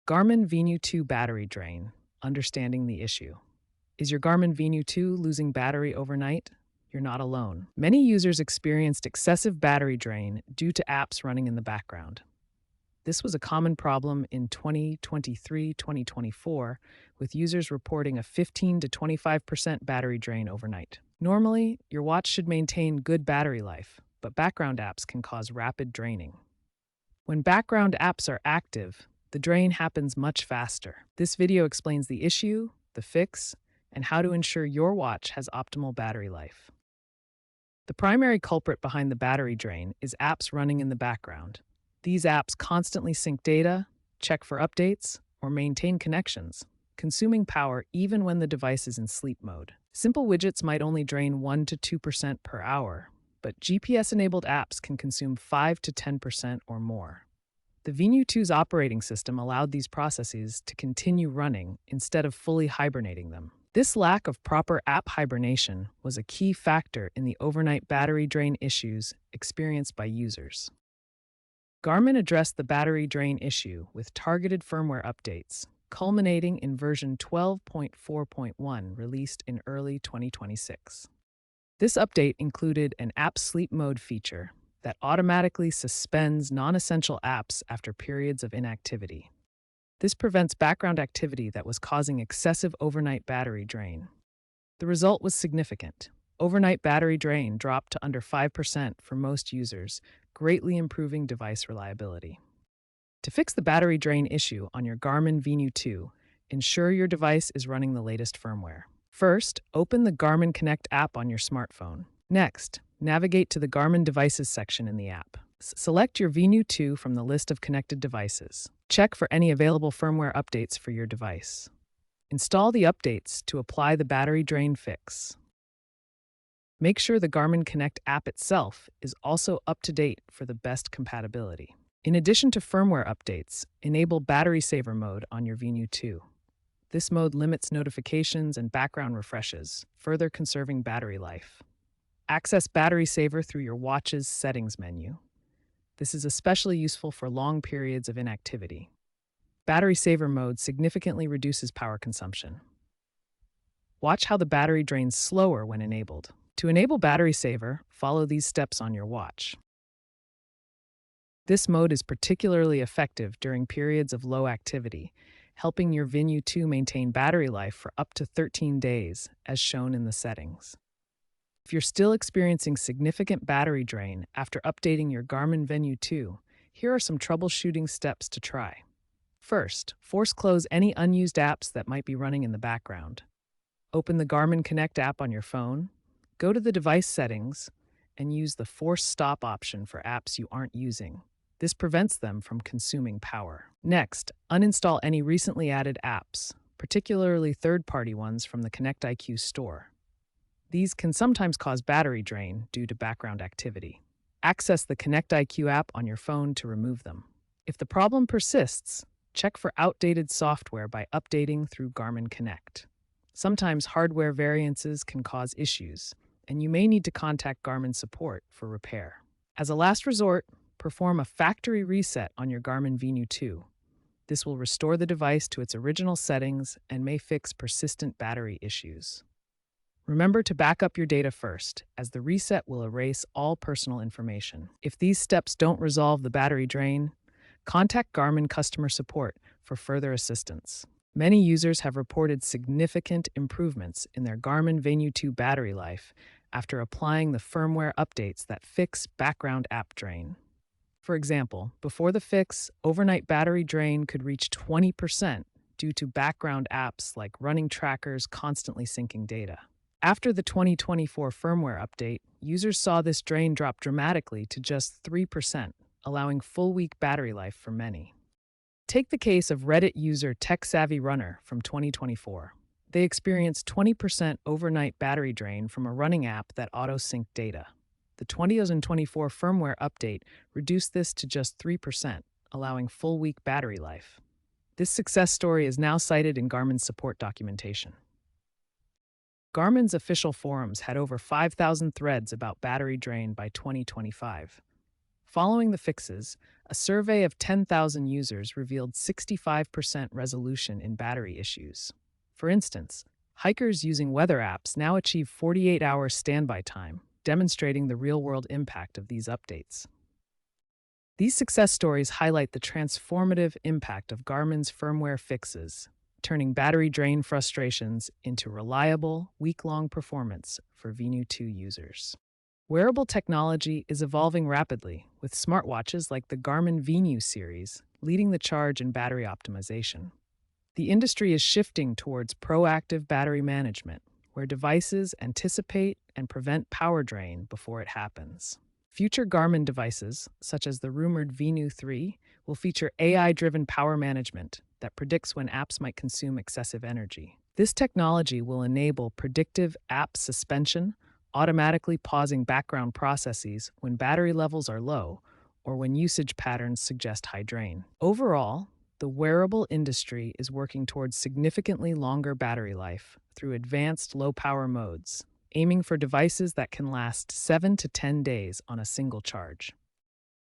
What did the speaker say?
Garmin Venu 2 battery drain. Understanding the issue. Is your Garmin Venu 2 losing battery overnight? You're not alone. Many users experienced excessive battery drain due to apps running in the background. This was a common problem in 2023-2024, with users reporting a 15 to 25% battery drain overnight. Normally, your watch should maintain good battery life, but background apps can cause rapid draining. When background apps are active, the drain happens much faster. This video explains the issue, the fix, and how to ensure your watch has optimal battery life. The primary culprit behind the battery drain is apps running in the background. These apps constantly sync data, check for updates, or maintain connections, consuming power even when the device is in sleep mode. Simple widgets might only drain 1 to 2% per hour, but GPS-enabled apps can consume 5 to 10% or more. The Venu 2's operating system allowed these processes to continue running instead of fully hibernating them. This lack of proper app hibernation was a key factor in the overnight battery drain issues experienced by users. Garmin addressed the battery drain issue with targeted firmware updates, culminating in version 12.4.1 released in early 2026. This update included an app sleep mode feature that automatically suspends non-essential apps after periods of inactivity. This prevents background activity that was causing excessive overnight battery drain. The result was significant. Overnight battery drain dropped to under 5% for most users, greatly improving device reliability. To fix the battery drain issue on your Garmin Venu 2, ensure your device is running the latest firmware. First, open the Garmin Connect app on your smartphone. Next, navigate to the Garmin Devices section in the app. Select your Venu 2 from the list of connected devices. Check for any available firmware updates for your device. Install the updates to apply the battery drain fix. Make sure the Garmin Connect app itself is also up to date for the best compatibility. In addition to firmware updates, enable battery saver mode on your Venu 2. This mode limits notifications and background refreshes, further conserving battery life. Access battery saver through your watch's settings menu. This is especially useful for long periods of inactivity. Battery saver mode significantly reduces power consumption. Watch how the battery drains slower when enabled. To enable battery saver, follow these steps on your watch. This mode is particularly effective during periods of low activity, helping your Venu 2 maintain battery life for up to 13 days, as shown in the settings. If you're still experiencing significant battery drain after updating your Garmin Venu 2, here are some troubleshooting steps to try. First, force close any unused apps that might be running in the background. Open the Garmin Connect app on your phone, go to the device settings, and use the force stop option for apps you aren't using. This prevents them from consuming power. Next, uninstall any recently added apps, particularly third-party ones from the Connect IQ store. These can sometimes cause battery drain due to background activity. Access the Connect IQ app on your phone to remove them. If the problem persists, check for outdated software by updating through Garmin Connect. Sometimes hardware variances can cause issues, and you may need to contact Garmin support for repair. As a last resort, perform a factory reset on your Garmin Venu 2. This will restore the device to its original settings and may fix persistent battery issues. Remember to back up your data first, as the reset will erase all personal information. If these steps don't resolve the battery drain, contact Garmin customer support for further assistance. Many users have reported significant improvements in their Garmin Venu 2 battery life after applying the firmware updates that fix background app drain. For example, before the fix, overnight battery drain could reach 20% due to background apps like running trackers constantly syncing data. After the 2024 firmware update, users saw this drain drop dramatically to just 3%, allowing full-week battery life for many. Take the case of Reddit user Tech Savvy Runner from 2024. They experienced 20% overnight battery drain from a running app that auto-synced data. The 2024 firmware update reduced this to just 3%, allowing full-week battery life. This success story is now cited in Garmin's support documentation. Garmin's official forums had over 5,000 threads about battery drain by 2025. Following the fixes, a survey of 10,000 users revealed 65% resolution in battery issues. For instance, hikers using weather apps now achieve 48-hour standby time, demonstrating the real-world impact of these updates. These success stories highlight the transformative impact of Garmin's firmware fixes, turning battery drain frustrations into reliable, week-long performance for Venu 2 users. Wearable technology is evolving rapidly, with smartwatches like the Garmin Venu series leading the charge in battery optimization. The industry is shifting towards proactive battery management, where devices anticipate and prevent power drain before it happens. Future Garmin devices, such as the rumored Venu 3, will feature AI-driven power management that predicts when apps might consume excessive energy. This technology will enable predictive app suspension, automatically pausing background processes when battery levels are low or when usage patterns suggest high drain. Overall, the wearable industry is working towards significantly longer battery life through advanced low-power modes, aiming for devices that can last 7 to 10 days on a single charge.